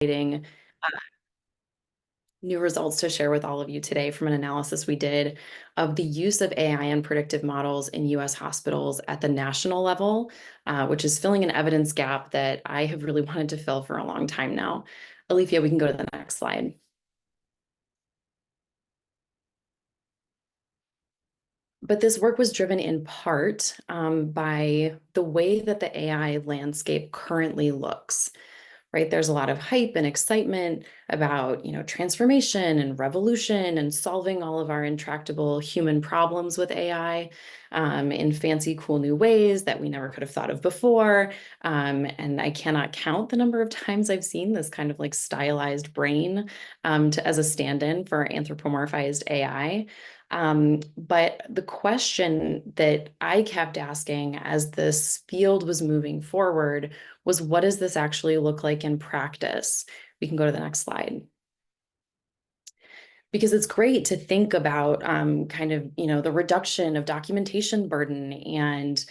exciting new results to share with all of you today from an analysis we did of the use of AI and predictive models in US hospitals at the national level, which is filling an evidence gap that I have really wanted to fill for a long time now. Alethea, we can go to the next slide. But this work was driven in part by the way that the AI landscape currently looks. Right? There's a lot of hype and excitement about, transformation and revolution and solving all of our intractable human problems with AI in fancy, cool new ways that we never could have thought of before. And I cannot count the number of times I've seen this kind of like stylized brain as a stand-in for anthropomorphized AI. But the question that I kept asking as this field was moving forward was, what does this actually look like in practice? We can go to the next slide. Because it's great to think about the reduction of documentation burden and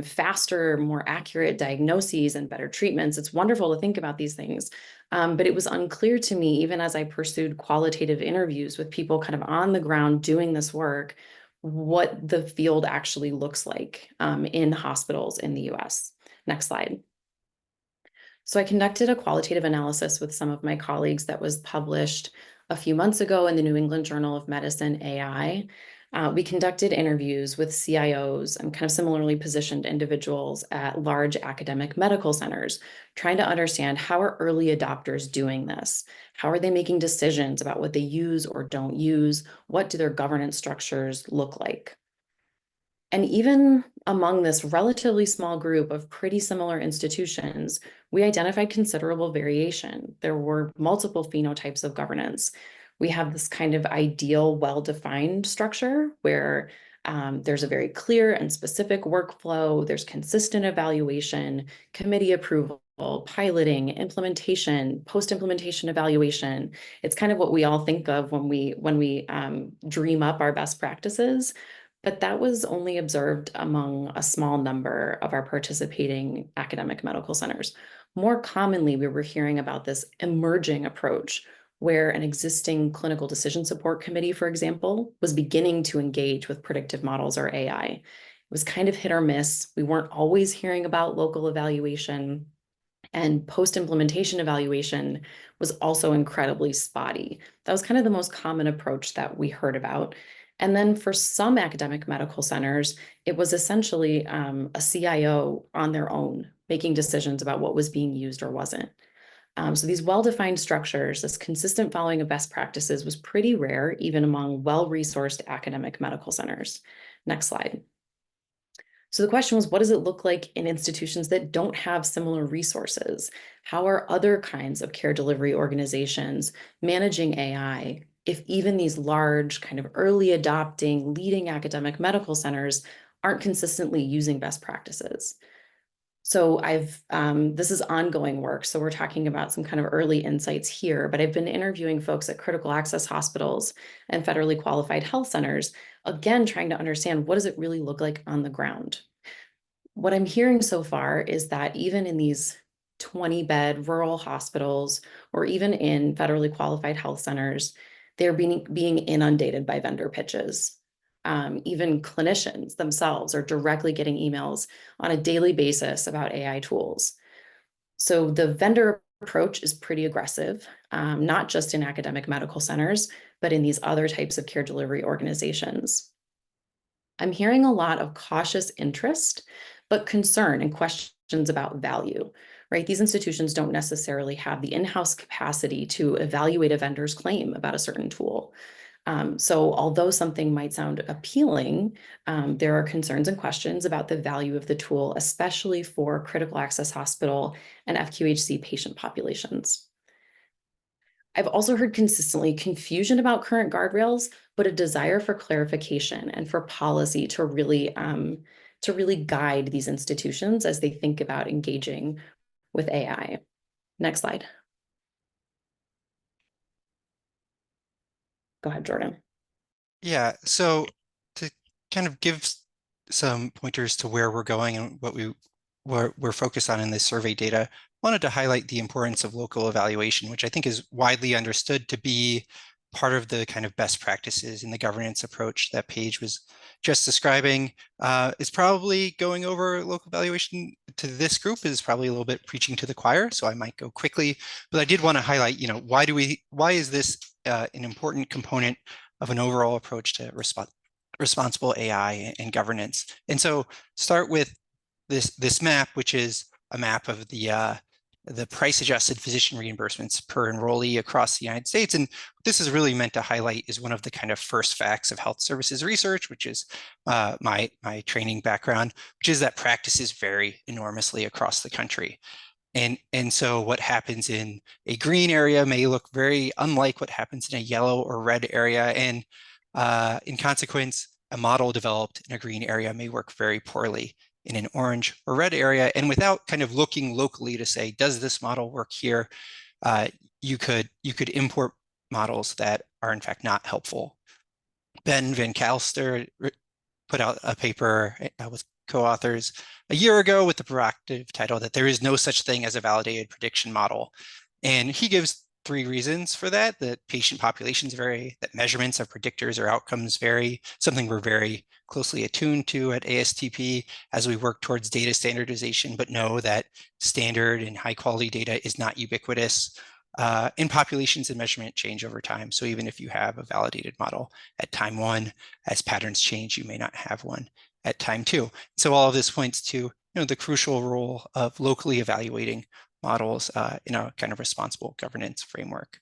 faster, more accurate diagnoses and better treatments. It's wonderful to think about these things. But it was unclear to me, even as I pursued qualitative interviews with people kind of on the ground doing this work, what the field actually looks like in hospitals in the US. Next slide. So I conducted a qualitative analysis with some of my colleagues that was published a few months ago in the New England Journal of Medicine AI. We conducted interviews with CIOs and kind of similarly positioned individuals at large academic medical centers, trying to understand, how are early adopters doing this? How are they making decisions about what they use or don't use? What do their governance structures look like? And even among this relatively small group of pretty similar institutions, we identified considerable variation. There were multiple phenotypes of governance. We have this kind of ideal, well-defined structure where there's a very clear and specific workflow, there's consistent evaluation, committee approval, piloting, implementation, post-implementation evaluation. It's kind of what we all think of when we dream up our best practices. But that was only observed among a small number of our participating academic medical centers. More commonly, we were hearing about this emerging approach where an existing clinical decision support committee, for example, was beginning to engage with predictive models or AI. It was kind of hit or miss. We weren't always hearing about local evaluation, and post-implementation evaluation was also incredibly spotty. That was kind of the most common approach that we heard about. And then for some academic medical centers, it was essentially a CIO on their own making decisions about what was being used or wasn't. So these well-defined structures, this consistent following of best practices was pretty rare, even among well-resourced academic medical centers. Next slide. So the question was, what does it look like in institutions that don't have similar resources? How are other kinds of care delivery organizations managing AI if even these large, kind of early adopting, leading academic medical centers aren't consistently using best practices? So this is ongoing work. So we're talking about some kind of early insights here, but I've been interviewing folks at critical access hospitals and federally qualified health centers, again, trying to understand, what does it really look like on the ground? What I'm hearing so far is that even in these 20-bed rural hospitals, or even in federally qualified health centers, they're being inundated by vendor pitches. Even clinicians themselves are directly getting emails on a daily basis about AI tools. So the vendor approach is pretty aggressive, not just in academic medical centers, but in these other types of care delivery organizations. I'm hearing a lot of cautious interest, but concern and questions about value, right? These institutions don't necessarily have the in-house capacity to evaluate a vendor's claim about a certain tool. So although something might sound appealing, there are concerns and questions about the value of the tool, especially for critical access hospital and FQHC patient populations. I've also heard consistently confusion about current guardrails, but a desire for clarification and for policy to really guide these institutions as they think about engaging with AI. Next slide. Go ahead, Jordan. Yeah, so to kind of give some pointers to where we're going and what we're focused on in this survey data, wanted to highlight the importance of local evaluation, which I think is widely understood to be part of the kind of best practices in the governance approach that Paige was just describing. Is probably going over local evaluation to this group is probably a little bit preaching to the choir, so I might go quickly. But I did want to highlight, why is this an important component of an overall approach to responsible AI and governance? And so start with this map, which is a map of the price-adjusted physician reimbursements per enrollee across the United States. And what this is really meant to highlight is one of the kind of first facts of health services research, which is my training background, which is that practices vary enormously across the country. And so what happens in a green area may look very unlike what happens in a yellow or red area. And in consequence, a model developed in a green area may work very poorly in an orange or red area. And without kind of looking locally to say, does this model work here? You could import models that are in fact not helpful. Ben Van Calster put out a paper with co-authors a year ago with the provocative title that there is no such thing as a validated prediction model. And he gives 3 reasons for that: that patient populations vary, that measurements of predictors or outcomes vary, something we're very closely attuned to at ASTP as we work towards data standardization, but know that standard and high quality data is not ubiquitous. And populations and measurement change over time. So even if you have a validated model at time 1, as patterns change, you may not have one at time 2. So all of this points to the crucial role of locally evaluating models in a kind of responsible governance framework.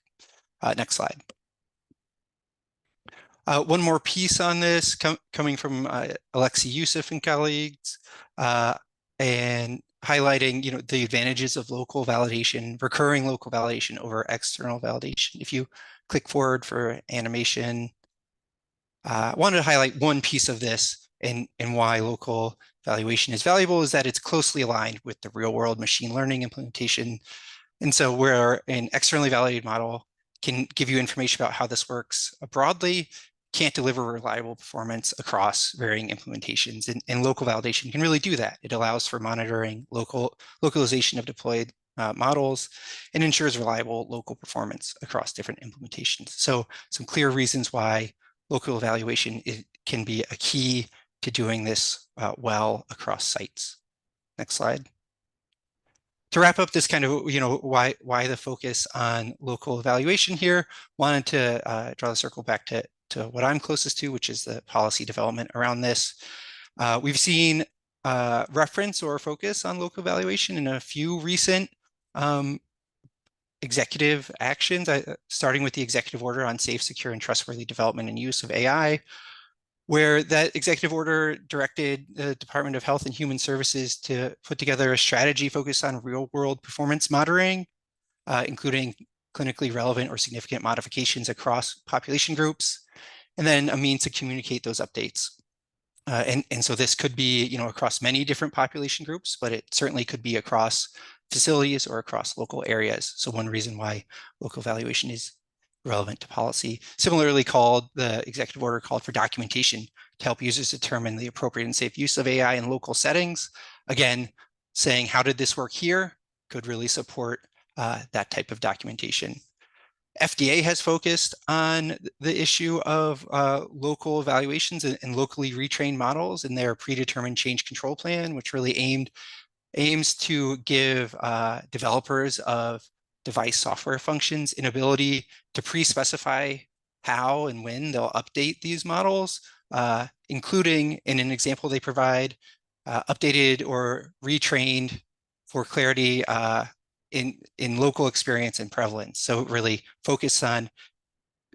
Next slide. One more piece on this coming from Alexei Yusuf and colleagues, and highlighting the advantages of local validation, recurring local validation over external validation. If you click forward for animation, I wanted to highlight one piece of this and why local valuation is valuable is that it's closely aligned with the real world machine learning implementation. And so where an externally validated model can give you information about how this works broadly, can't deliver reliable performance across varying implementations. And local validation can really do that. It allows for monitoring localization of deployed models and ensures reliable local performance across different implementations. So some clear reasons why local evaluation can be a key to doing this well across sites. Next slide. To wrap up this kind of, why the focus on local evaluation here, wanted to draw the circle back to what I'm closest to, which is the policy development around this. We've seen reference or focus on local evaluation in a few recent executive actions, starting with the executive order on safe, secure, and trustworthy development and use of AI, where that executive order directed the Department of Health and Human Services to put together a strategy focused on real-world performance monitoring, including clinically relevant or significant modifications across population groups, and then a means to communicate those updates. And so this could be, across many different population groups, but it certainly could be across facilities or across local areas. So one reason why local evaluation is relevant to policy. Similarly, the executive order called for documentation to help users determine the appropriate and safe use of AI in local settings. Again, saying how did this work here could really support that type of documentation. FDA has focused on the issue of local evaluations and locally retrained models in their predetermined change control plan, which really aims to give developers of device software functions an ability to pre-specify how and when they'll update these models, including, in an example they provide, updated or retrained for clarity in local experience and prevalence. So really focus on,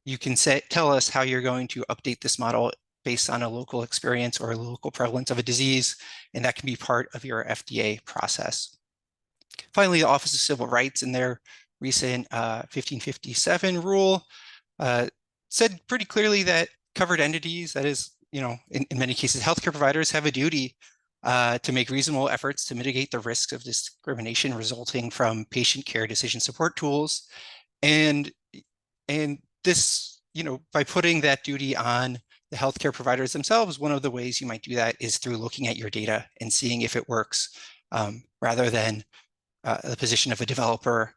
you can tell us how you're going to update this model based on a local experience or a local prevalence of a disease, and that can be part of your FDA process. Finally, the Office of Civil Rights in their recent 1557 rule said pretty clearly that covered entities, that is, in many cases, healthcare providers, have a duty to make reasonable efforts to mitigate the risks of discrimination resulting from patient care decision support tools. And this, by putting that duty on the healthcare providers themselves, one of the ways you might do that is through looking at your data and seeing if it works, rather than the position of a developer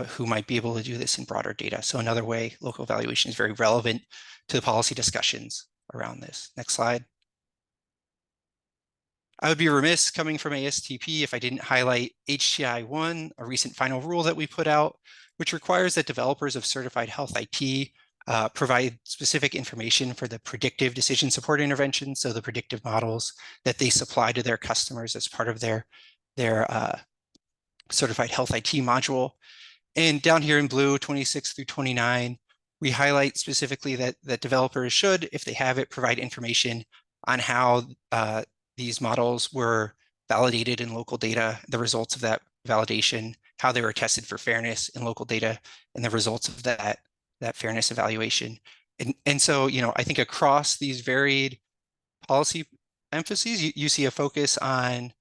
who might be able to do this in broader data. So another way local evaluation is very relevant to the policy discussions around this. Next slide. I would be remiss coming from ASTP if I didn't highlight HTI-1, a recent final rule that we put out, which requires that developers of certified health IT provide specific information for the predictive decision support interventions, so the predictive models that they supply to their customers as part of their certified health IT module. And down here in blue, 26 through 29, we highlight specifically that developers should, if they have it, provide information on how these models were validated in local data, the results of that validation, how they were tested for fairness in local data, and the results of that fairness evaluation. And so, I think across these varied policy emphases, you see a focus on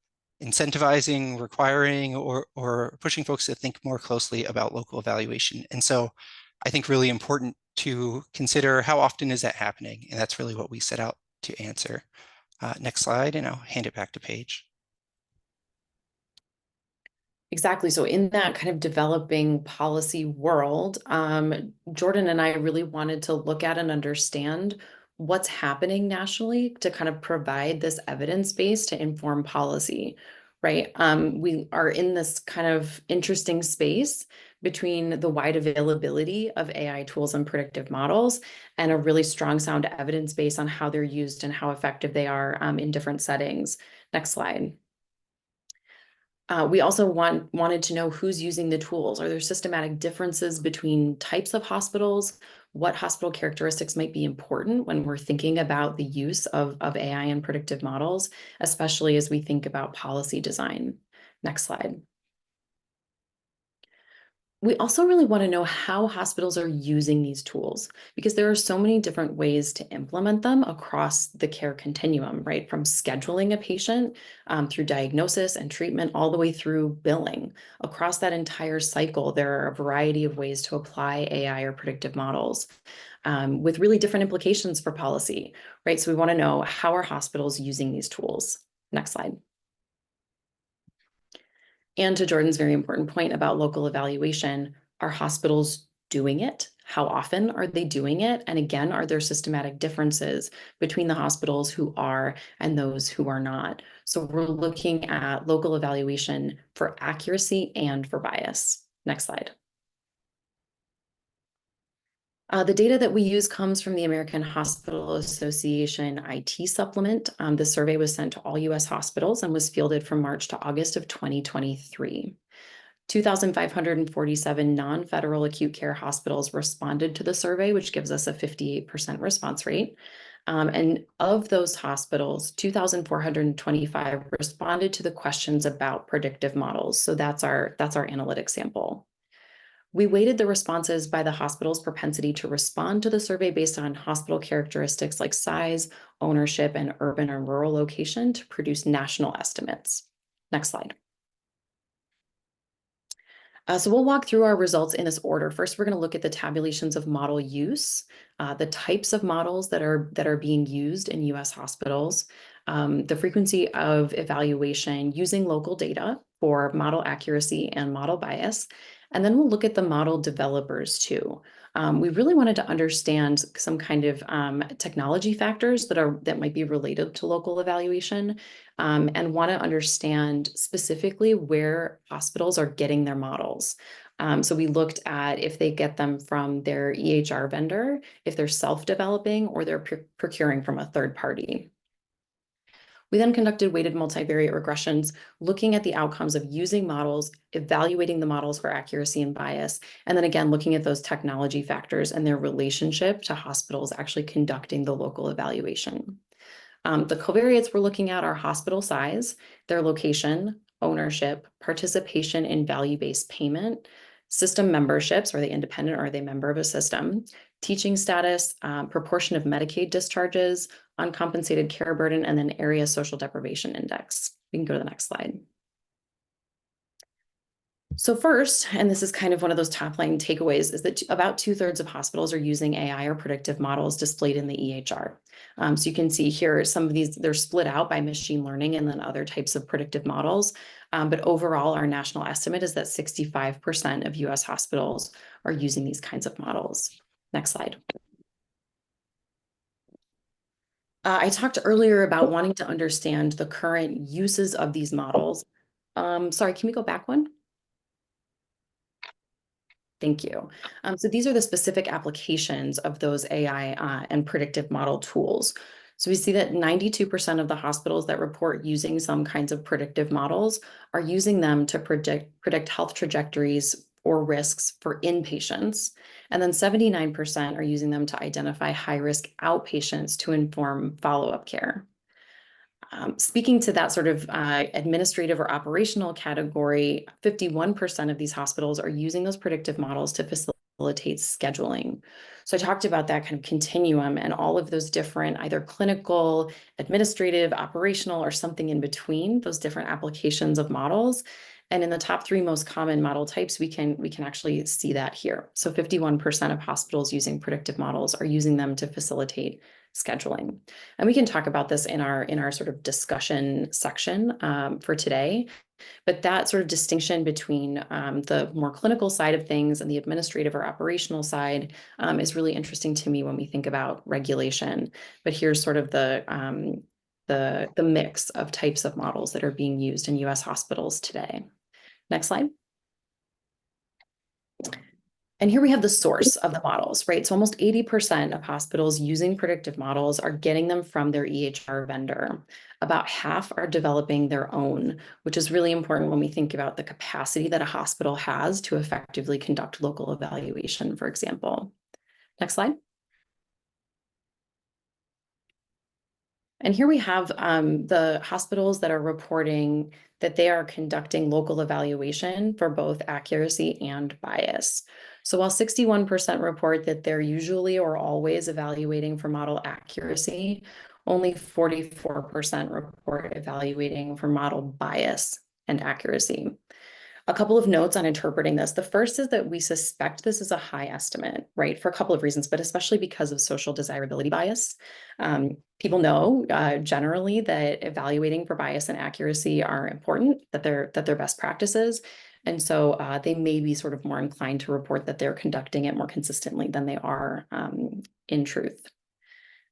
incentivizing, requiring, or pushing folks to think more closely about local evaluation. And so I think really important to consider how often is that happening? And that's really what we set out to answer. Next slide, and I'll hand it back to Paige. Exactly. So in that kind of developing policy world, Jordan and I really wanted to look at and understand what's happening nationally to kind of provide this evidence base to inform policy, right? We are in this kind of interesting space between the wide availability of AI tools and predictive models and a really strong sound evidence base on how they're used and how effective they are in different settings. Next slide. We also wanted to know who's using the tools. Are there systematic differences between types of hospitals? What hospital characteristics might be important when we're thinking about the use of AI and predictive models, especially as we think about policy design? Next slide. We also really want to know how hospitals are using these tools because there are so many different ways to implement them across the care continuum, right? From scheduling a patient through diagnosis and treatment all the way through billing. Across that entire cycle, there are a variety of ways to apply AI or predictive models with really different implications for policy, right? So we want to know, how are hospitals using these tools? Next slide. And to Jordan's very important point about local evaluation, are hospitals doing it? How often are they doing it? And again, are there systematic differences between the hospitals who are and those who are not? So we're looking at local evaluation for accuracy and for bias. Next slide. The data that we use comes from the American Hospital Association IT supplement. The survey was sent to all US hospitals and was fielded from March to August of 2023. 2,547 non-federal acute care hospitals responded to the survey, which gives us a 58% response rate. And of those hospitals, 2,425 responded to the questions about predictive models. So that's our analytic sample. We weighted the responses by the hospital's propensity to respond to the survey based on hospital characteristics like size, ownership, and urban or rural location to produce national estimates. Next slide. So we'll walk through our results in this order. First, we're going to look at the tabulations of model use, the types of models that are being used in US hospitals, the frequency of evaluation using local data for model accuracy and model bias. And then we'll look at the model developers too. We really wanted to understand some kind of technology factors that might be related to local evaluation, and want to understand specifically where hospitals are getting their models. So we looked at if they get them from their EHR vendor, if they're self-developing, or they're procuring from a third party. We then conducted weighted multivariate regressions, looking at the outcomes of using models, evaluating the models for accuracy and bias, and then again, looking at those technology factors and their relationship to hospitals actually conducting the local evaluation. The covariates we're looking at are hospital size, their location, ownership, participation in value-based payment, system memberships, are they independent or are they a member of a system, teaching status, proportion of Medicaid discharges, uncompensated care burden, and then area social deprivation index. We can go to the next slide. So first, and this is kind of one of those top line takeaways, is that about 2/3 of hospitals are using AI or predictive models displayed in the EHR. So you can see here some of these, they're split out by machine learning and then other types of predictive models. But overall, our national estimate is that 65% of US hospitals are using these kinds of models. Next slide. I talked earlier about wanting to understand the current uses of these models. Sorry, can we go back one? Thank you. So these are the specific applications of those AI and predictive model tools. So we see that 92% of the hospitals that report using some kinds of predictive models are using them to predict health trajectories or risks for inpatients. And then 79% are using them to identify high-risk outpatients to inform follow-up care. Speaking to that sort of administrative or operational category, 51% of these hospitals are using those predictive models to facilitate scheduling. So I talked about that kind of continuum and all of those different either clinical, administrative, operational, or something in between, those different applications of models. And in the top three most common model types, we can actually see that here. So 51% of hospitals using predictive models are using them to facilitate scheduling. And we can talk about this in our sort of discussion section for today. But that sort of distinction between the more clinical side of things and the administrative or operational side is really interesting to me when we think about regulation. But here's sort of the mix of types of models that are being used in US hospitals today. Next slide. And here we have the source of the models, right? So almost 80% of hospitals using predictive models are getting them from their EHR vendor. About half are developing their own, which is really important when we think about the capacity that a hospital has to effectively conduct local evaluation, for example. Next slide. And here we have the hospitals that are reporting that they are conducting local evaluation for both accuracy and bias. So while 61% report that they're usually or always evaluating for model accuracy, only 44% report evaluating for model bias and accuracy. A couple of notes on interpreting this. The first is that we suspect this is a high estimate, right? For a couple of reasons, but especially because of social desirability bias. People know generally that evaluating for bias and accuracy are important, that they're best practices. And so they may be sort of more inclined to report that they're conducting it more consistently than they are in truth.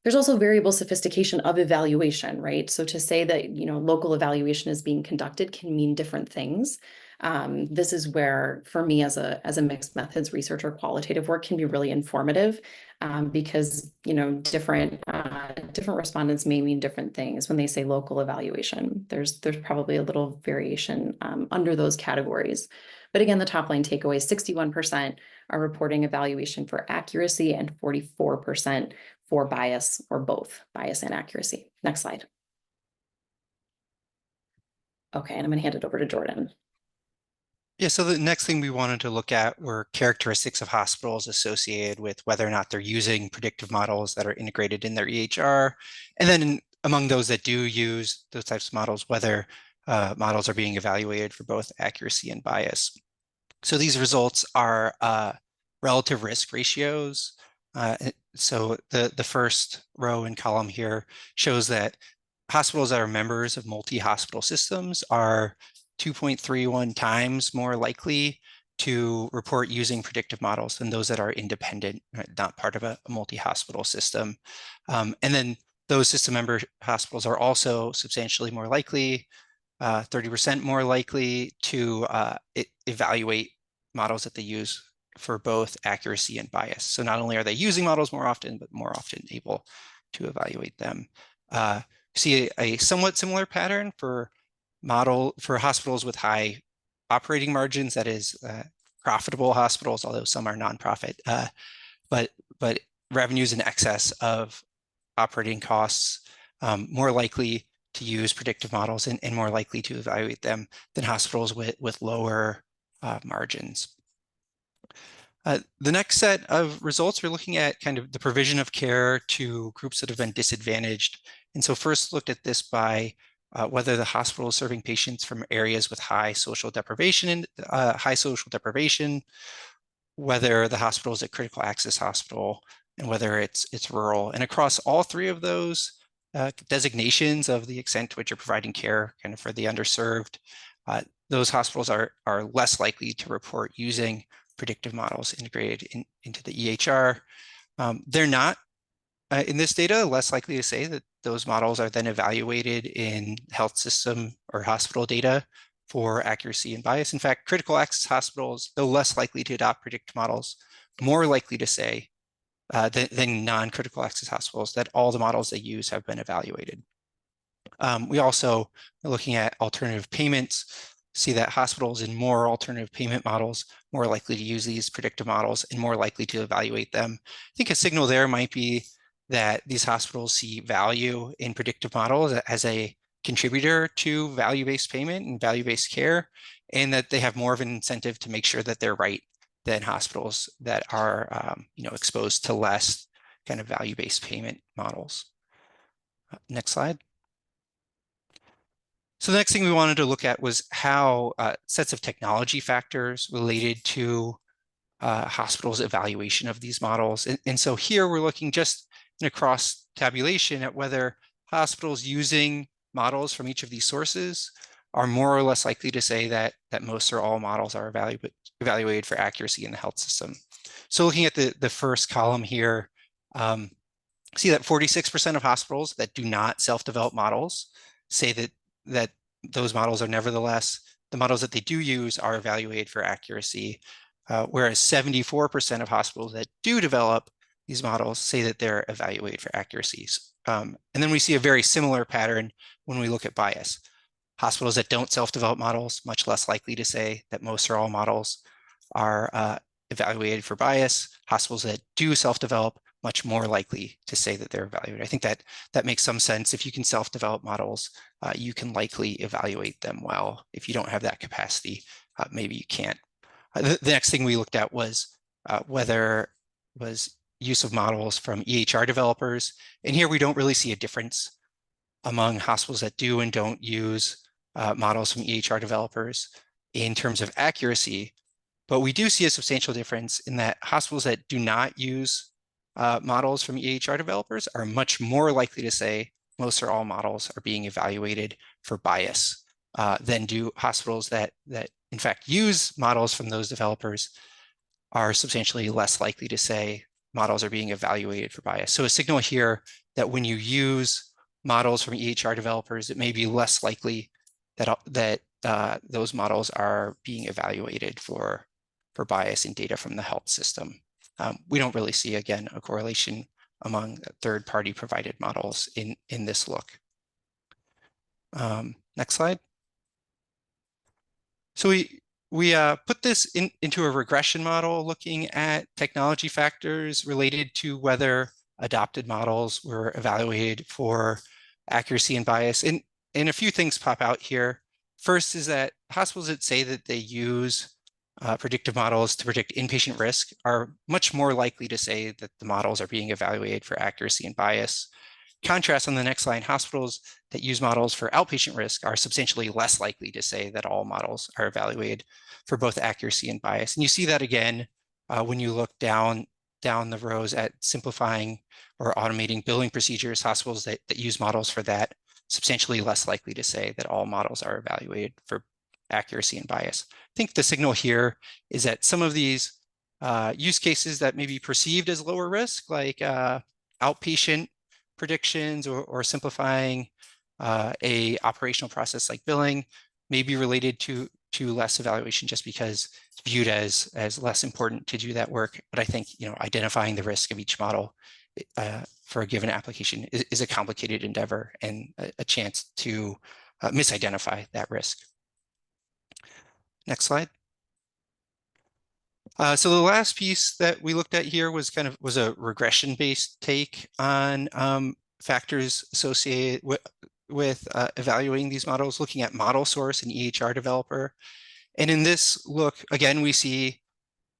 There's also variable sophistication of evaluation, right? So to say that, local evaluation is being conducted can mean different things. This is where, for me, as a mixed methods researcher, qualitative work can be really informative because, different respondents may mean different things when they say local evaluation. There's probably a little variation under those categories. But again, the top line takeaway, 61% are reporting evaluation for accuracy and 44% for bias, or both bias and accuracy. Next slide. Okay, and I'm going to hand it over to Jordan. Yeah, so the next thing we wanted to look at were characteristics of hospitals associated with whether or not they're using predictive models that are integrated in their EHR. And then among those that do use those types of models, whether models are being evaluated for both accuracy and bias. So these results are relative risk ratios. So the first row and column here shows that hospitals that are members of multi-hospital systems are 2.31 times more likely to report using predictive models than those that are independent, right, not part of a multi-hospital system. And then those system member hospitals are also substantially more likely, 30% more likely to evaluate models that they use for both accuracy and bias. So not only are they using models more often, but more often able to evaluate them. See a somewhat similar pattern for hospitals with high operating margins, that is profitable hospitals, although some are nonprofit, but revenues in excess of operating costs, more likely to use predictive models and more likely to evaluate them than hospitals with lower margins. The next set of results, we're looking at kind of the provision of care to groups that have been disadvantaged. And so first looked at this by whether the hospital is serving patients from areas with high social deprivation, whether the hospital is a critical access hospital, and whether it's rural. And across all three of those designations of the extent to which you're providing care kind of for the underserved, those hospitals are less likely to report using predictive models integrated into the EHR. They're not, in this data, less likely to say that those models are then evaluated in health system or hospital data for accuracy and bias. In fact, critical access hospitals, though less likely to adopt predictive models, more likely to say than non-critical access hospitals that all the models they use have been evaluated. We also are looking at alternative payments, see that hospitals in more alternative payment models more likely to use these predictive models and more likely to evaluate them. I think a signal there might be that these hospitals see value in predictive models as a contributor to value-based payment and value-based care, and that they have more of an incentive to make sure that they're right than hospitals that are exposed to less kind of value-based payment models. Next slide. So the next thing we wanted to look at was how sets of technology factors related to hospitals' evaluation of these models. And so here we're looking just in a cross tabulation at whether hospitals using models from each of these sources are more or less likely to say that most or all models are evaluated for accuracy in the health system. So looking at the first column here, see that 46% of hospitals that do not self-develop models say that those models are nevertheless, the models that they do use are evaluated for accuracy, whereas 74% of hospitals that do develop these models say that they're evaluated for accuracies. And then we see a very similar pattern when we look at bias. Hospitals that don't self-develop models, much less likely to say that most or all models are evaluated for bias. Hospitals that do self-develop, much more likely to say that they're evaluated. I think that makes some sense. If you can self-develop models, you can likely evaluate them well. If you don't have that capacity, maybe you can't. The next thing we looked at was whether was use of models from EHR developers. And here we don't really see a difference among hospitals that do and don't use models from EHR developers in terms of accuracy. But we do see a substantial difference in that hospitals that do not use models from EHR developers are much more likely to say most or all models are being evaluated for bias than do hospitals that in fact use models from those developers are substantially less likely to say models are being evaluated for bias. So a signal here that when you use models from EHR developers, it may be less likely that those models are being evaluated for bias in data from the health system. We don't really see, again, a correlation among third-party provided models in this look. Next slide. So we put this into a regression model looking at technology factors related to whether adopted models were evaluated for accuracy and bias. And a few things pop out here. First is that hospitals that say that they use predictive models to predict inpatient risk are much more likely to say that the models are being evaluated for accuracy and bias. Contrast on the next line, hospitals that use models for outpatient risk are substantially less likely to say that all models are evaluated for both accuracy and bias. And you see that again when you look down the rows at simplifying or automating billing procedures. Hospitals that use models for that substantially less likely to say that all models are evaluated for accuracy and bias. I think the signal here is that some of these use cases that may be perceived as lower risk, like outpatient predictions or simplifying a operational process like billing, may be related to less evaluation just because it's viewed as less important to do that work. But I think identifying the risk of each model for a given application is a complicated endeavor and a chance to misidentify that risk. Next slide. So the last piece that we looked at here was a regression-based take on factors associated with evaluating these models, looking at model source and EHR developer. And in this look, again, we see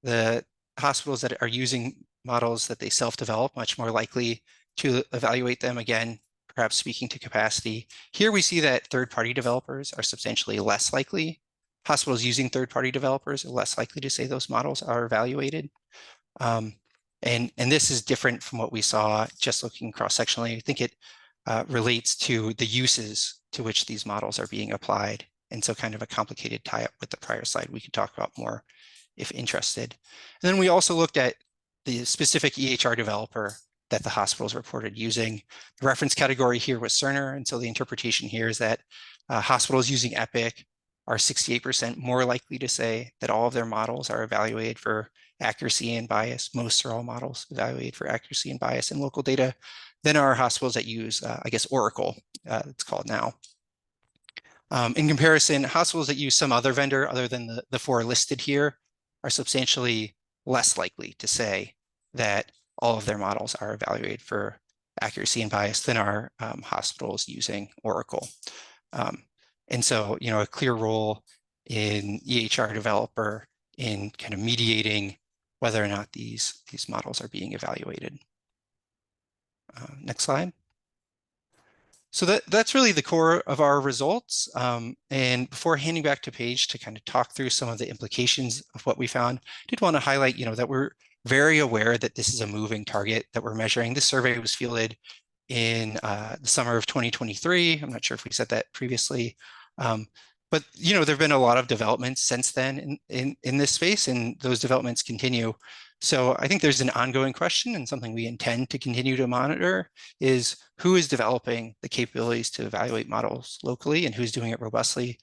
the hospitals that are using models that they self-develop much more likely to evaluate them, again, perhaps speaking to capacity. Here we see that third-party developers are substantially less likely. Hospitals using third-party developers are less likely to say those models are evaluated. And this is different from what we saw just looking cross-sectionally. I think it relates to the uses to which these models are being applied. And so kind of a complicated tie-up with the prior slide we could talk about more if interested. And then we also looked at the specific EHR developer that the hospitals reported using. The reference category here was Cerner, and so the interpretation here is that hospitals using Epic are 68% more likely to say that all of their models are evaluated for accuracy and bias. Most or all models evaluated for accuracy and bias in local data than are hospitals that use, I guess, Oracle, it's called now. In comparison, hospitals that use some other vendor other than the four listed here are substantially less likely to say that all of their models are evaluated for accuracy and bias than are hospitals using Oracle. And so, a clear role in EHR developer in kind of mediating whether or not these models are being evaluated. Next slide. So that's really the core of our results. And before handing back to Paige to kind of talk through some of the implications of what we found, I did want to highlight, that we're very aware that this is a moving target that we're measuring. This survey was fielded in the summer of 2023. I'm not sure if we said that previously. But there have been a lot of developments since then in this space, and those developments continue. So I think there's an ongoing question, and something we intend to continue to monitor is who is developing the capabilities to evaluate models locally and who's doing it robustly.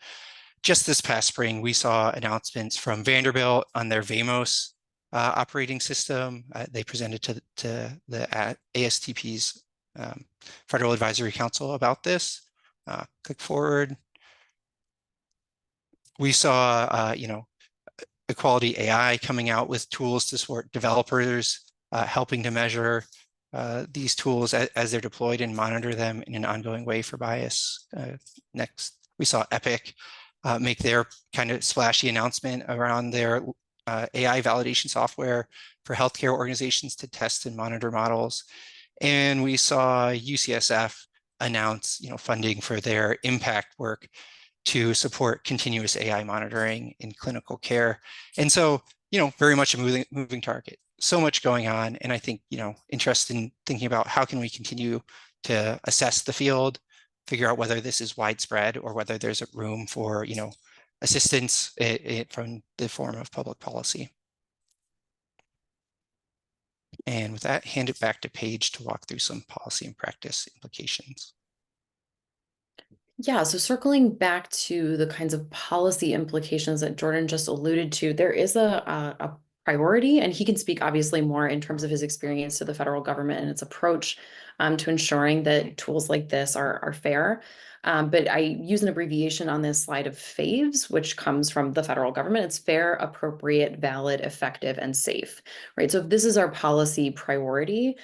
Just this past spring, we saw announcements from Vanderbilt on their VAMOS operating system. They presented to the ASTP's Federal Advisory Council about this. Click forward. We saw, Equality AI coming out with tools to support developers, helping to measure these tools as they're deployed and monitor them in an ongoing way for bias. Next, we saw Epic make their kind of splashy announcement around their AI validation software for healthcare organizations to test and monitor models. And we saw UCSF announce, funding for their impact work to support continuous AI monitoring in clinical care. And so, very much a moving target. So much going on. And I think, interested in thinking about how can we continue to assess the field, figure out whether this is widespread or whether there's a room for, assistance from the form of public policy. And with that, hand it back to Paige to walk through some policy and practice implications. Yeah, so circling back to the kinds of policy implications that Jordan just alluded to, there is a priority, and he can speak obviously more in terms of his experience to the federal government and its approach to ensuring that tools like this are fair. But I use an abbreviation on this slide of FAVES, which comes from the federal government. It's fair, appropriate, valid, effective, and safe, right? So if this is our policy priority,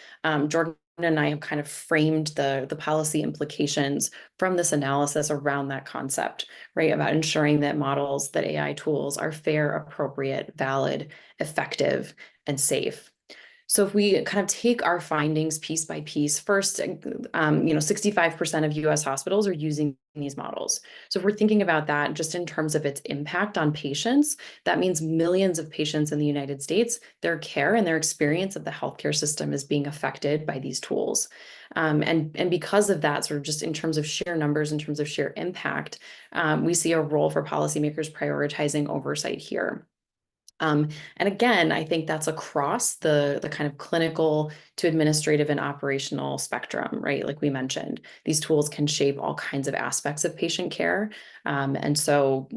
Jordan and I have kind of framed the policy implications from this analysis around that concept, right? About ensuring that models, that AI tools are fair, appropriate, valid, effective, and safe. So if we kind of take our findings piece by piece, first, 65% of US hospitals are using these models. So if we're thinking about that just in terms of its impact on patients, that means millions of patients in the United States, their care and their experience of the healthcare system is being affected by these tools. And because of that, sort of just in terms of sheer numbers, in terms of sheer impact, we see a role for policymakers prioritizing oversight here. And again, I think that's across the kind of clinical to administrative and operational spectrum, right? Like we mentioned, these tools can shape all kinds of aspects of patient care. And so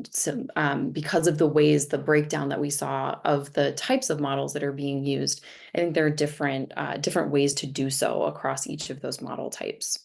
because of the breakdown that we saw of the types of models that are being used, I think there are different ways to do so across each of those model types.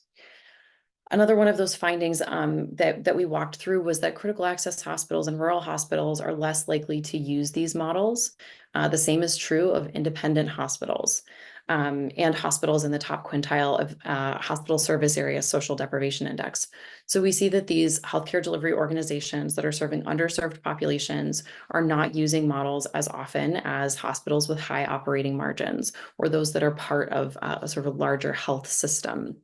Another one of those findings that we walked through was that critical access hospitals and rural hospitals are less likely to use these models. The same is true of independent hospitals and hospitals in the top quintile of hospital service area social deprivation index. So we see that these healthcare delivery organizations that are serving underserved populations are not using models as often as hospitals with high operating margins or those that are part of a sort of larger health system.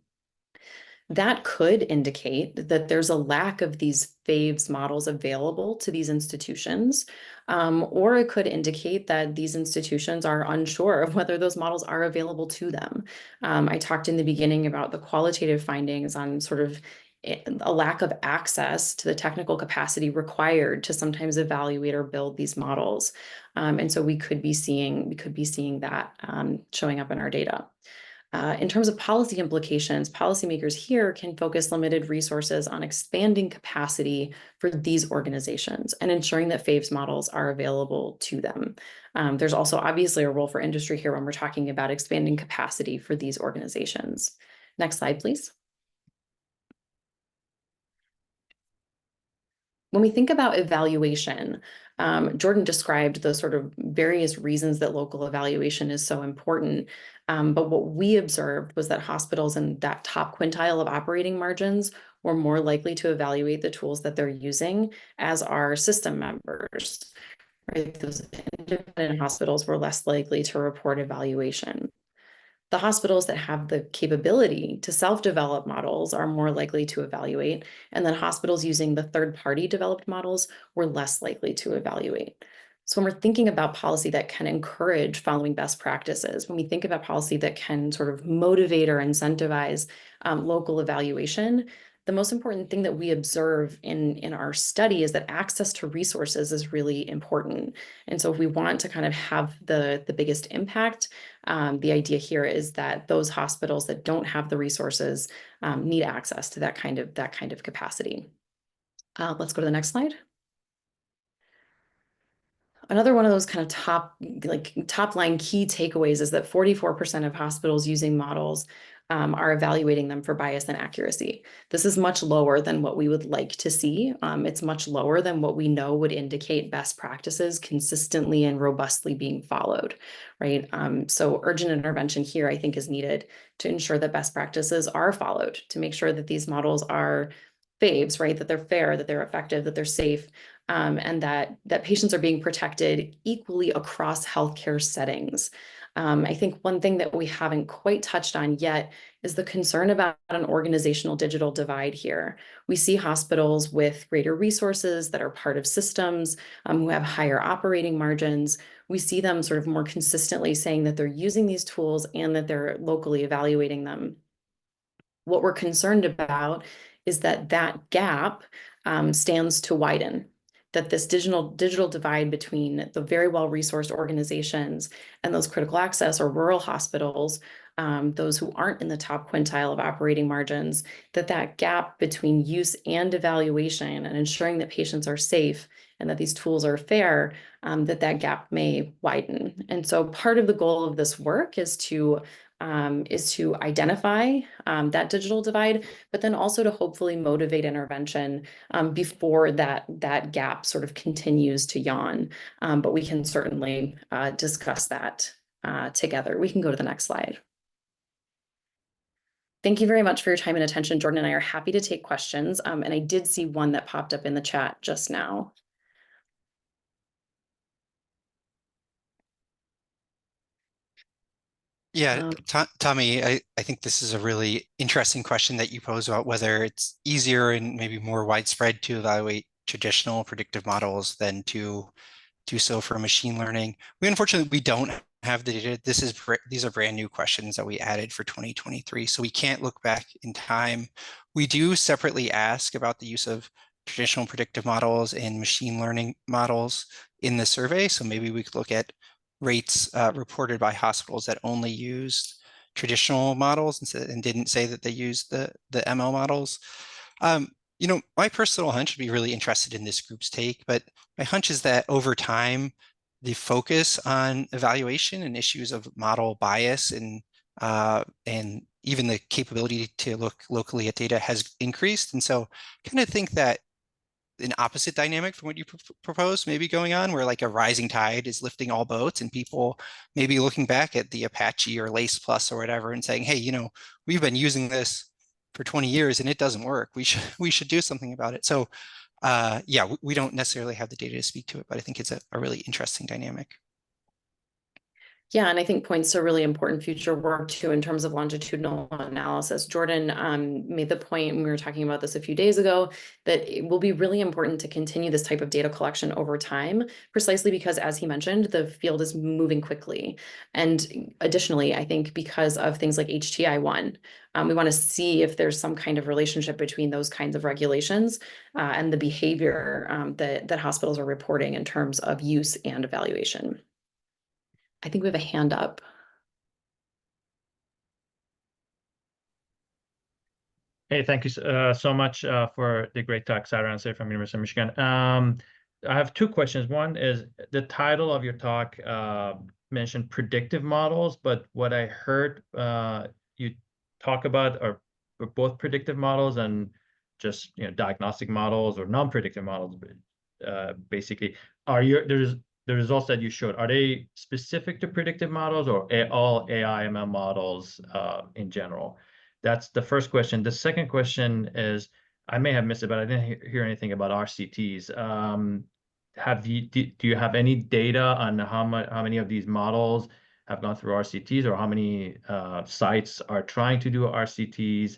That could indicate that there's a lack of these FAVES models available to these institutions, or it could indicate that these institutions are unsure of whether those models are available to them. I talked in the beginning about the qualitative findings on sort of a lack of access to the technical capacity required to sometimes evaluate or build these models. And so we could be seeing that showing up in our data. In terms of policy implications, policymakers here can focus limited resources on expanding capacity for these organizations and ensuring that FAVES models are available to them. There's also obviously a role for industry here when we're talking about expanding capacity for these organizations. Next slide, please. When we think about evaluation, Jordan described the sort of various reasons that local evaluation is so important. But what we observed was that hospitals in that top quintile of operating margins were more likely to evaluate the tools that they're using as our system members. Right? Those independent hospitals were less likely to report evaluation. The hospitals that have the capability to self-develop models are more likely to evaluate, and then hospitals using the third-party developed models were less likely to evaluate. So when we're thinking about policy that can encourage following best practices, when we think about policy that can sort of motivate or incentivize local evaluation, the most important thing that we observe in our study is that access to resources is really important. And so if we want to kind of have the biggest impact, the idea here is that those hospitals that don't have the resources need access to that kind of capacity. Let's go to the next slide. Another one of those kind of top line key takeaways is that 44% of hospitals using models are evaluating them for bias and accuracy. This is much lower than what we would like to see. It's much lower than what we know would indicate best practices consistently and robustly being followed, right? So urgent intervention here, I think, is needed to ensure that best practices are followed, to make sure that these models are faves, right? That they're fair, that they're effective, that they're safe, and that patients are being protected equally across healthcare settings. I think one thing that we haven't quite touched on yet is the concern about an organizational digital divide here. We see hospitals with greater resources that are part of systems, who have higher operating margins. We see them sort of more consistently saying that they're using these tools and that they're locally evaluating them. What we're concerned about is that gap stands to widen, that this digital divide between the very well-resourced organizations and those critical access or rural hospitals, those who aren't in the top quintile of operating margins, that gap between use and evaluation and ensuring that patients are safe and that these tools are fair, that gap may widen. And so part of the goal of this work is to identify that digital divide, but then also to hopefully motivate intervention before that gap sort of continues to yawn. But we can certainly discuss that together. We can go to the next slide. Thank you very much for your time and attention. Jordan and I are happy to take questions. And I did see one that popped up in the chat just now. Yeah, Tommy, I think this is a really interesting question that you pose about whether it's easier and maybe more widespread to evaluate traditional predictive models than to do so for machine learning. We don't have the data. These are brand new questions that we added for 2023, so we can't look back in time. We do separately ask about the use of traditional predictive models and machine learning models in the survey. So maybe we could look at rates reported by hospitals that only used traditional models and didn't say that they used the ML models. My personal hunch would be really interested in this group's take, but my hunch is that over time, the focus on evaluation and issues of model bias and even the capability to look locally at data has increased. And so I kind of think that an opposite dynamic from what you propose maybe going on, where like a rising tide is lifting all boats and people maybe looking back at the Apache or Lace Plus or whatever and saying, hey, we've been using this for 20 years and it doesn't work. We should do something about it. So yeah, we don't necessarily have the data to speak to it, but I think it's a really interesting dynamic. Yeah, and I think points to really important future work too in terms of longitudinal analysis. Jordan made the point, and we were talking about this a few days ago, that it will be really important to continue this type of data collection over time, precisely because, as he mentioned, the field is moving quickly. And additionally, I think because of things like HTI-1, we want to see if there's some kind of relationship between those kinds of regulations and the behavior that hospitals are reporting in terms of use and evaluation. I think we have a hand up. Hey, thank you so much for the great talk, Sarah Ansel from University of Michigan. I have two questions. One is the title of your talk mentioned predictive models, but what I heard you talk about are both predictive models and just diagnostic models or non-predictive models. Basically, the results that you showed, are they specific to predictive models or all AI ML models in general? That's the first question. The second question is, I may have missed it, but I didn't hear anything about RCTs. Do you have any data on how many of these models have gone through RCTs, or how many sites are trying to do RCTs?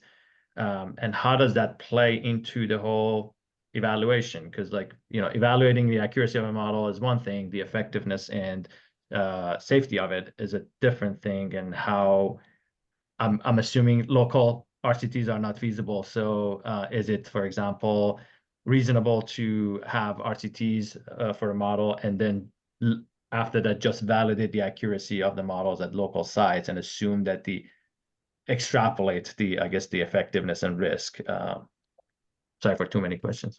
And how does that play into the whole evaluation? Because evaluating the accuracy of a model is one thing, the effectiveness and safety of it is a different thing, and how I'm assuming local RCTs are not feasible. So is it, for example, reasonable to have RCTs for a model and then after that just validate the accuracy of the models at local sites and assume that extrapolate I guess, the effectiveness and risk? Sorry for too many questions.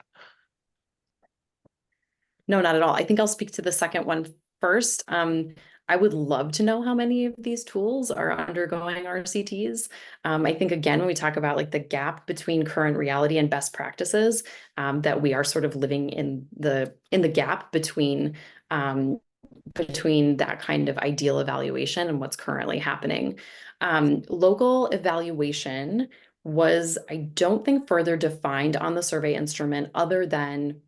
No, not at all. I think I'll speak to the second one first. I would love to know how many of these tools are undergoing RCTs. I think, again, when we talk about like the gap between current reality and best practices, that we are sort of living in the gap between that kind of ideal evaluation and what's currently happening. Local evaluation was, I don't think, further defined on the survey instrument other than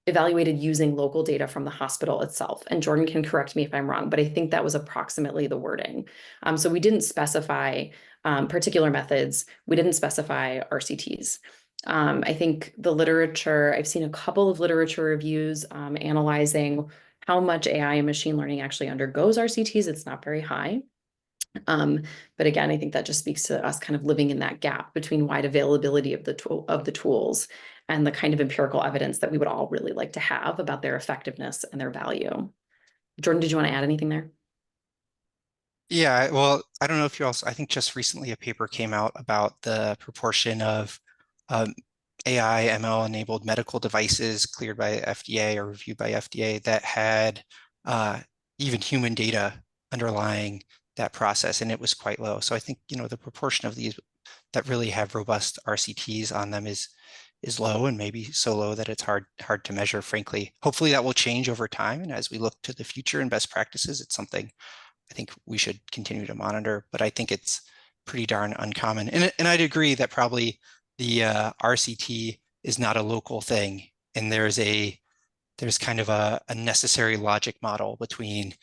evaluated using local data from the hospital itself. And Jordan can correct me if I'm wrong, but I think that was approximately the wording. So we didn't specify particular methods. We didn't specify RCTs. I think the literature, I've seen a couple of literature reviews analyzing how much AI and machine learning actually undergoes RCTs. It's not very high. But again, I think that just speaks to us kind of living in that gap between wide availability of the tools and the kind of empirical evidence that we would all really like to have about their effectiveness and their value. Jordan, did you want to add anything there? Yeah, well, I don't know if you also, I think just recently a paper came out about the proportion of AI, ML enabled medical devices cleared by FDA or reviewed by FDA that had even human data underlying that process, and it was quite low. So I think, the proportion of these that really have robust RCTs on them is low, and maybe so low that it's hard to measure, frankly. Hopefully that will change over time, and as we look to the future and best practices, it's something I think we should continue to monitor, but I think it's pretty darn uncommon. And I'd agree that probably the RCT is not a local thing, and there's kind of a necessary logic model between,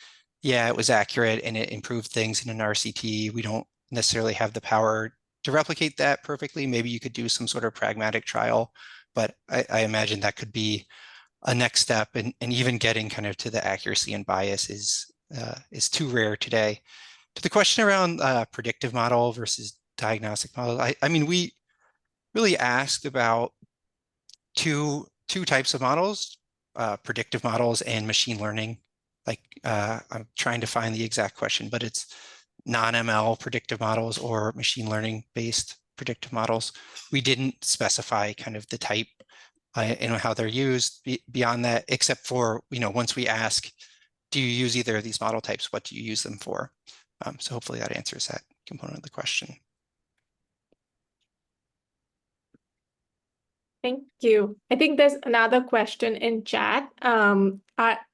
yeah, it was accurate and it improved things in an RCT. We don't necessarily have the power to replicate that perfectly. Maybe you could do some sort of pragmatic trial, but I imagine that could be a next step, and even getting kind of to the accuracy and bias is too rare today. To the question around predictive model versus diagnostic model, I mean, we really asked about two types of models, predictive models and machine learning. Like I'm trying to find the exact question, but it's non-ML predictive models or machine learning based predictive models. We didn't specify kind of the type how they're used beyond that, except for, once we ask, do you use either of these model types? What do you use them for? So hopefully that answers that component of the question. Thank you. I think there's another question in chat.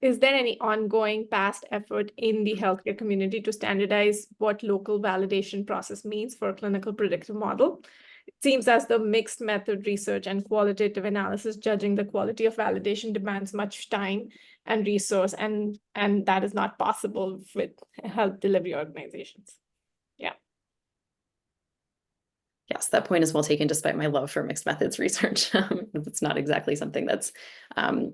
Is there any ongoing past effort in the healthcare community to standardize what local validation process means for a clinical predictive model? seems as though mixed method research and qualitative analysis judging the quality of validation demands much time and resource, and that is not possible with health delivery organizations. Yeah. Yes, that point is well taken, despite my love for mixed methods research. It's not exactly something that's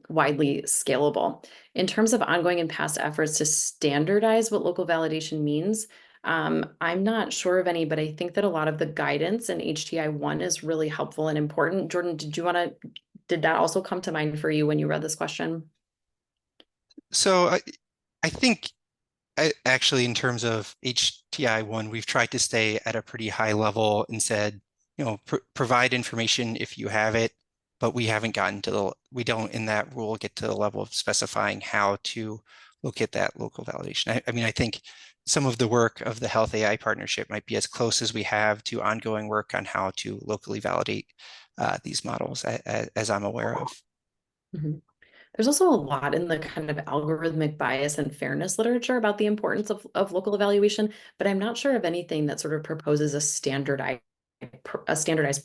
widely scalable. In terms of ongoing and past efforts to standardize what local validation means, I'm not sure of any, but I think that a lot of the guidance in HTI-1 is really helpful and important. Jordan, did that also come to mind for you when you read this question? So I think actually, in terms of HTI-1, we've tried to stay at a pretty high level and said, provide information if you have it, but we haven't gotten to we don't in that rule get to the level of specifying how to look at that local validation. I mean, I think some of the work of the Health AI partnership might be as close as we have to ongoing work on how to locally validate these models, as I'm aware of. Mm-hmm. There's also a lot in the kind of algorithmic bias and fairness literature about the importance of local evaluation, but I'm not sure of anything that sort of proposes a standardized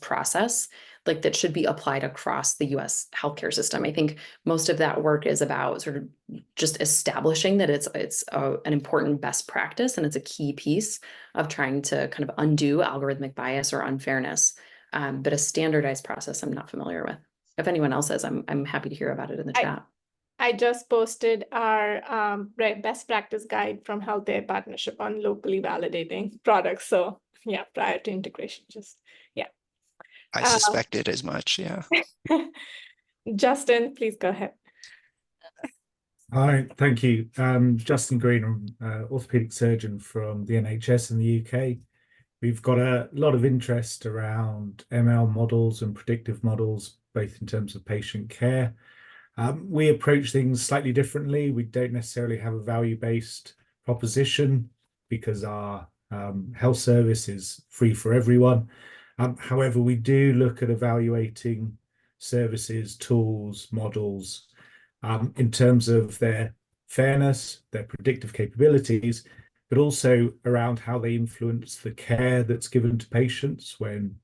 process like that should be applied across the US healthcare system. I think most of that work is about sort of just establishing that it's an important best practice, and it's a key piece of trying to kind of undo algorithmic bias or unfairness. But a standardized process I'm not familiar with. If anyone else is, I'm happy to hear about it in the chat. I just posted our best practice guide from Health AI Partnership on locally validating products. So yeah, prior to integration, yeah. I suspected as much, yeah. Justin, please go ahead. Hi, thank you. Justin Green, I'm orthopedic surgeon from the NHS in the UK. We've got a lot of interest around ML models and predictive models, both in terms of patient care. We approach things slightly differently. We don't necessarily have a value-based proposition because our health service is free for everyone. However, we do look at evaluating services, tools, models in terms of their fairness, their predictive capabilities, but also around how they influence the care that's given to patients when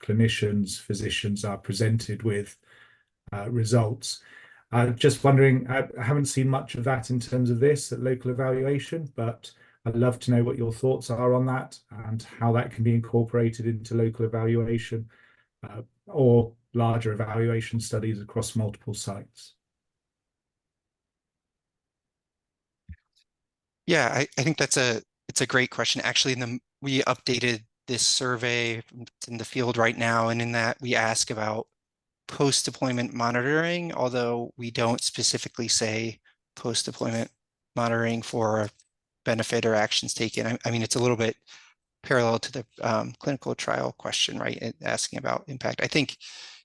clinicians, physicians are presented with results. Just wondering, I haven't seen much of that in terms of this at local evaluation, but I'd love to know what your thoughts are on that and how that can be incorporated into local evaluation or larger evaluation studies across multiple sites. Yeah, I think it's a great question. Actually, we updated this survey in the field right now, and in that we ask about post-deployment monitoring, although we don't specifically say post-deployment monitoring for benefit or actions taken. I mean, it's a little bit parallel to the clinical trial question, right? Asking about impact. I think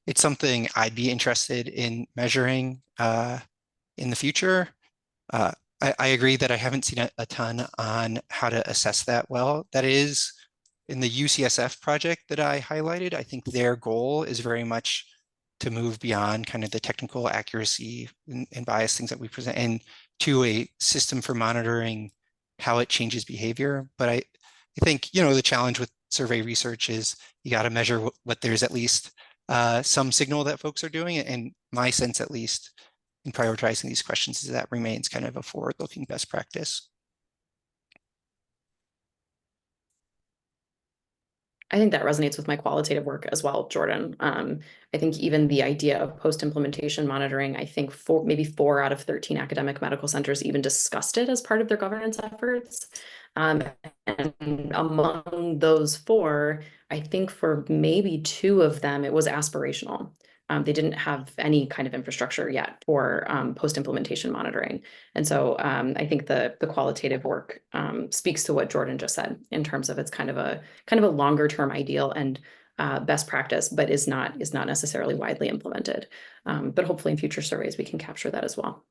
it's something I'd be interested in measuring in the future. I agree that I haven't seen a ton on how to assess that well. That is in the UCSF project that I highlighted. I think their goal is very much to move beyond kind of the technical accuracy and bias things that we present and to a system for monitoring how it changes behavior. But I think, the challenge with survey research is you got to measure what there's at least some signal that folks are doing. And my sense, at least, in prioritizing these questions is that remains kind of a forward-looking best practice. I think that resonates with my qualitative work as well, Jordan. I think even the idea of post-implementation monitoring, I think maybe 4 out of 13 academic medical centers even discussed it as part of their governance efforts. And among those 4, I think for maybe 2 of them, it was aspirational. They didn't have any kind of infrastructure yet for post-implementation monitoring. And so I think the qualitative work speaks to what Jordan just said in terms of it's kind of a longer term ideal and best practice, but is not necessarily widely implemented. But hopefully in future surveys, we can capture that as well.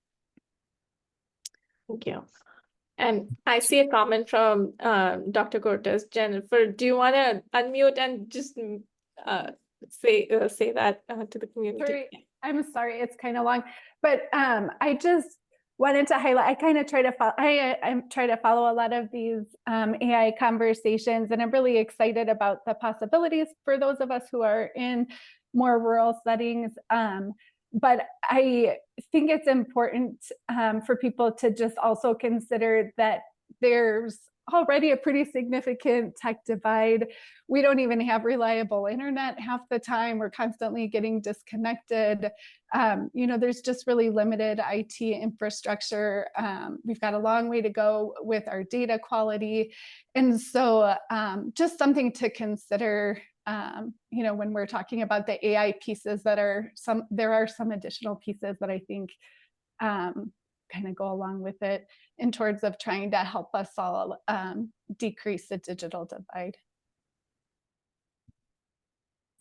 Thank you. And I see a comment from Dr. Cortez. Jennifer, do you want to unmute and just say that to the community? Sorry, I'm sorry, it's kind of long, but I just wanted to highlight, I kind of try to follow, I try to follow a lot of these AI conversations, and I'm really excited about the possibilities for those of us who are in more rural settings. But I think it's important for people to just also consider that there's already a pretty significant tech divide. We don't even have reliable internet half the time. We're constantly getting disconnected. There's just really limited IT infrastructure. We've got a long way to go with our data quality. And so just something to consider, when we're talking about the AI pieces there are some additional pieces that I think kind of go along with it in terms of trying to help us all decrease the digital divide.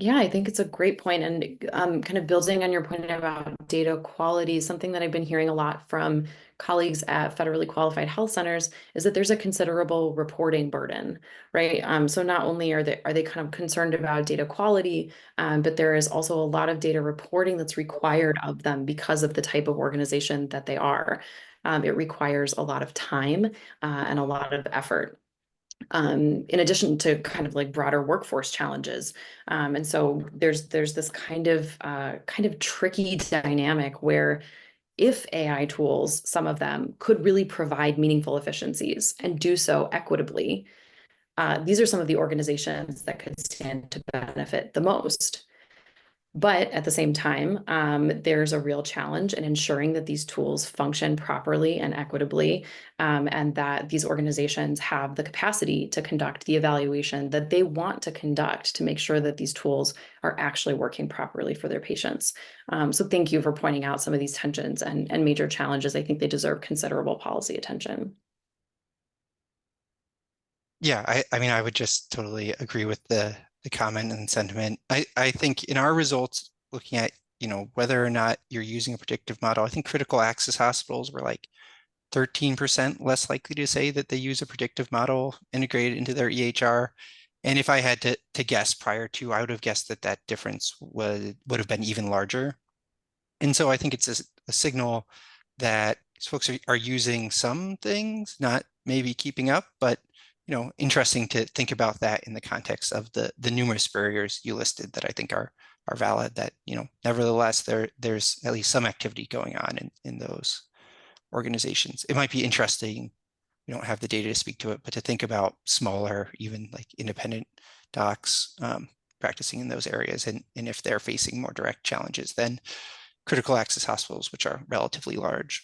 Yeah, I think it's a great point. And kind of building on your point about data quality, something that I've been hearing a lot from colleagues at federally qualified health centers is that there's a considerable reporting burden, right? So not only are they kind of concerned about data quality, but there is also a lot of data reporting that's required of them because of the type of organization that they are. It requires a lot of time and a lot of effort. In addition to kind of like broader workforce challenges. And so there's this kind of tricky dynamic where if AI tools, some of them could really provide meaningful efficiencies and do so equitably, these are some of the organizations that could stand to benefit the most. But at the same time, there's a real challenge in ensuring that these tools function properly and equitably, and that these organizations have the capacity to conduct the evaluation that they want to conduct to make sure that these tools are actually working properly for their patients. So thank you for pointing out some of these tensions and major challenges. I think they deserve considerable policy attention. Yeah, I mean, I would just totally agree with the comment and sentiment. I think in our results, looking at, whether or not you're using a predictive model, I think critical access hospitals were like 13% less likely to say that they use a predictive model integrated into their EHR. And if I had to guess prior to, I would have guessed that difference would have been even larger. And so I think it's a signal that folks are using some things, not maybe keeping up, but interesting to think about that in the context of the numerous barriers you listed that I think are valid, that, nevertheless, there's at least some activity going on in those organizations. It might be interesting, we don't have the data to speak to it, but to think about smaller, even like independent docs practicing in those areas, and if they're facing more direct challenges than critical access hospitals, which are relatively large.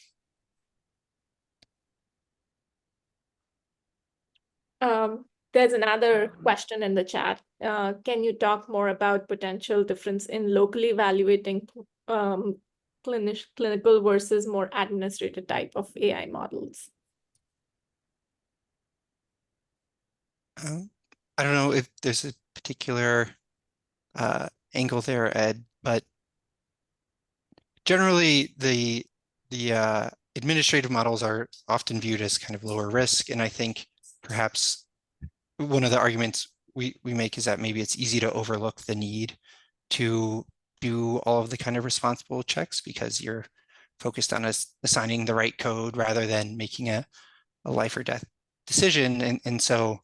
There's another question in the chat. Can you talk more about potential difference in locally evaluating clinical versus more administrative type of AI models? I don't know if there's a particular angle there, Ed, but generally the administrative models are often viewed as kind of lower risk, and I think perhaps one of the arguments we make is that maybe it's easy to overlook the need to do all of the kind of responsible checks because you're focused on assigning the right code rather than making a life or death decision, and so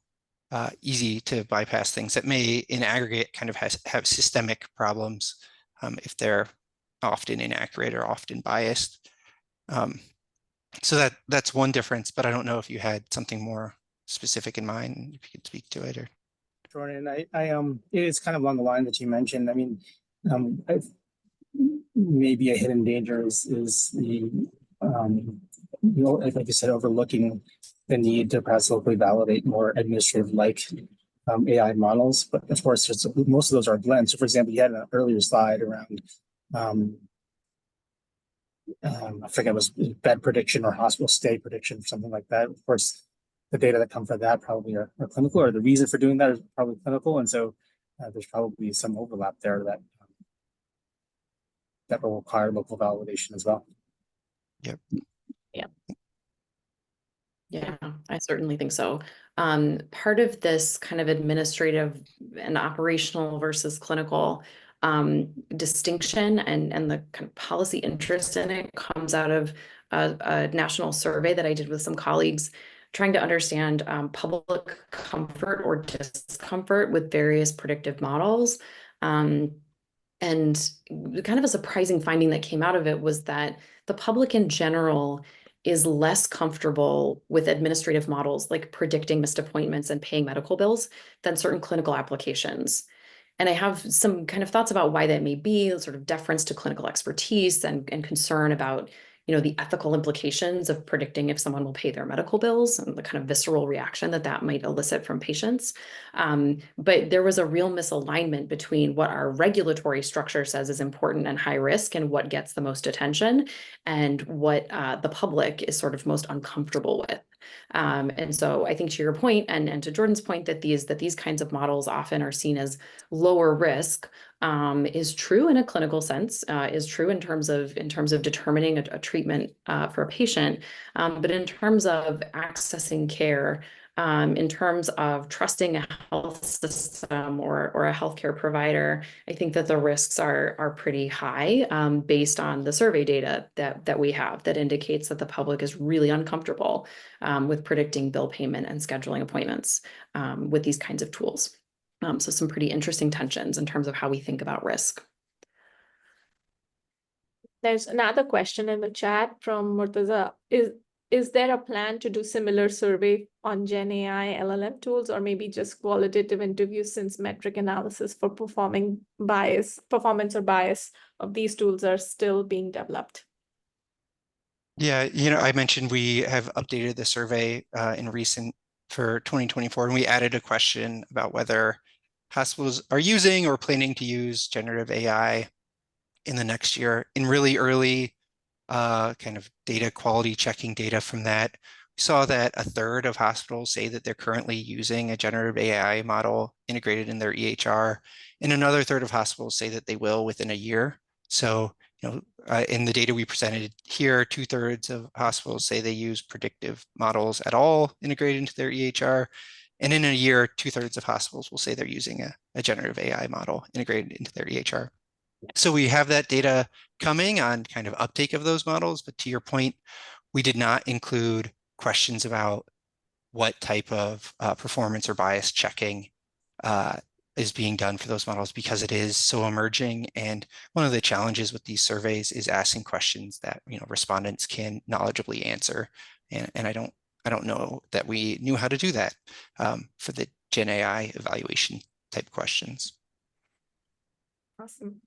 easy to bypass things that may in aggregate kind of have systemic problems if they're often inaccurate or often biased. So that's one difference, but I don't know if you had something more specific in mind, if you could speak to it. Or Jordan, it's kind of along the line that you mentioned. I mean, maybe a hidden danger is the like you said, overlooking the need to perhaps locally validate more administrative-like AI models. But of course, most of those are blends. So, for example, you had an earlier slide around I forget, it was bed prediction or hospital stay prediction, something like that. Of course, the data that come from that probably are clinical, or the reason for doing that is probably clinical, and so there's probably some overlap there that will require local validation as well. Yep. Yeah, I certainly think so. Part of this kind of administrative and operational versus clinical distinction and the kind of policy interest in it comes out of a national survey that I did with some colleagues, trying to understand public comfort or discomfort with various predictive models. And kind of a surprising finding that came out of it was that the public in general is less comfortable with administrative models like predicting missed appointments and paying medical bills than certain clinical applications. And I have some kind of thoughts about why that may be, sort of deference to clinical expertise and concern about, the ethical implications of predicting if someone will pay their medical bills and the kind of visceral reaction that that might elicit from patients. But there was a real misalignment between what our regulatory structure says is important and high risk and what gets the most attention and what the public is sort of most uncomfortable with. And so I think to your point and to Jordan's point that these kinds of models often are seen as lower risk is true in a clinical sense, is true in terms of determining a treatment for a patient, but in terms of accessing care, in terms of trusting a health system or a healthcare provider, I think that the risks are pretty high based on the survey data that we have that indicates that the public is really uncomfortable with predicting bill payment and scheduling appointments with these kinds of tools. So some pretty interesting tensions in terms of how we think about risk. There's another question in the chat from Murtaza. Is there a plan to do similar survey on Gen AI LLM tools, or maybe just qualitative interviews, since metric analysis for performance or bias of these tools are still being developed? Yeah, I mentioned we have updated the survey for 2024, and we added a question about whether hospitals are using or planning to use generative AI in the next year. In really early kind of data quality checking data from that, we saw that a third of hospitals say that they're currently using a generative AI model integrated in their EHR, and another third of hospitals say that they will within a year. So, in the data we presented here, 2/3 of hospitals say they use predictive models at all integrated into their EHR. And in a year, 2/3 of hospitals will say they're using a generative AI model integrated into their EHR. So we have that data coming on kind of uptake of those models. But to your point, we did not include questions about what type of performance or bias checking is being done for those models, because it is so emerging. And one of the challenges with these surveys is asking questions that respondents can knowledgeably answer. And I don't know that we knew how to do that for the Gen AI evaluation type questions. Awesome.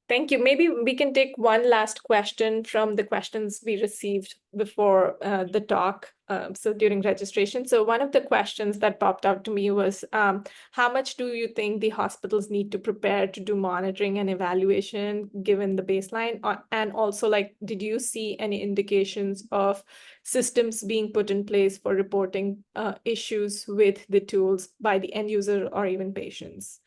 Thank you. Maybe we can take one last question from the questions we received before the talk, so during registration. So one of the questions that popped out to me was, how much do you think the hospitals need to prepare to do monitoring and evaluation given the baseline? And also, did you see any indications of systems being put in place for reporting issues with the tools by the end user or even patients?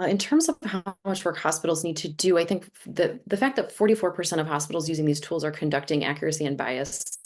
In terms of how much work hospitals need to do, I think the fact that 44% of hospitals using these tools are conducting accuracy and bias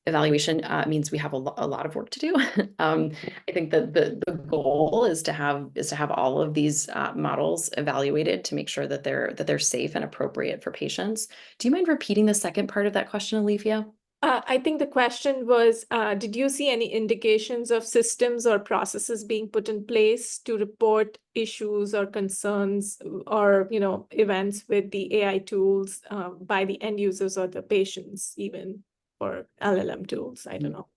evaluation means we have a lot of work to do. I think that the goal is to have all of these models evaluated to make sure that they're safe and appropriate for patients. Do you mind repeating the second part of that question, Alethea? I think the question was, did you see any indications of systems or processes being put in place to report issues or concerns or events with the AI tools by the end users or the patients, even for LLM tools? I don't know.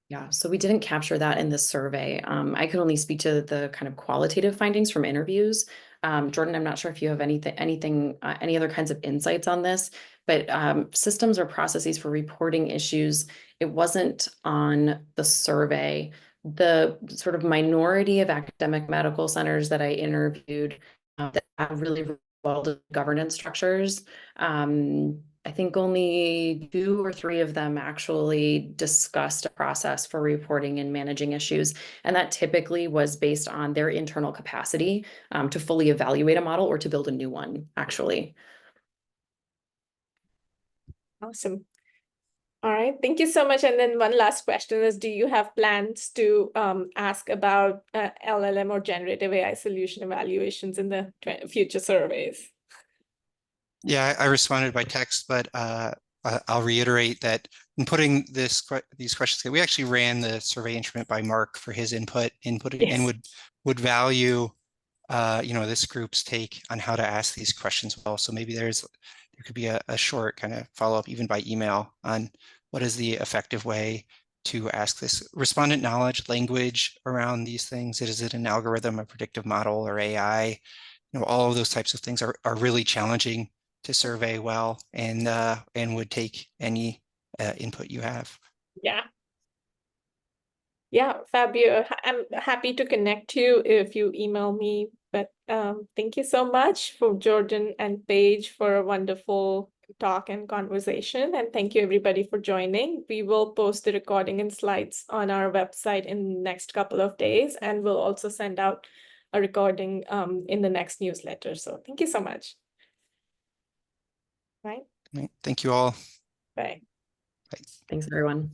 Yeah, so we didn't capture that in the survey. I could only speak to the kind of qualitative findings from interviews. Jordan, I'm not sure if you have any other kinds of insights on this, but systems or processes for reporting issues, it wasn't on the survey. The sort of minority of academic medical centers that I interviewed that have really well governance structures, I think only 2 or 3 of them actually discussed a process for reporting and managing issues. And that typically was based on their internal capacity to fully evaluate a model or to build a new one, actually. Awesome. All right, thank you so much. And then one last question is, do you have plans to ask about LLM or generative AI solution evaluations in the future surveys? Yeah, I responded by text, but I'll reiterate that in putting these questions, we actually ran the survey instrument by Mark for his input, and would value this group's take on how to ask these questions well. So maybe there could be a short kind of follow-up even by email on what is the effective way to ask this respondent knowledge language around these things. Is it an algorithm, a predictive model, or AI? All of those types of things are really challenging to survey well, and would take any input you have. Yeah, Fabio, I'm happy to connect you if you email me. But thank you so much for Jordan and Paige for a wonderful talk and conversation. And thank you everybody for joining. We will post the recording and slides on our website in the next couple of days, and we'll also send out a recording in the next newsletter. So thank you so much. Right. Thank you all. Bye. Bye. Thanks, everyone.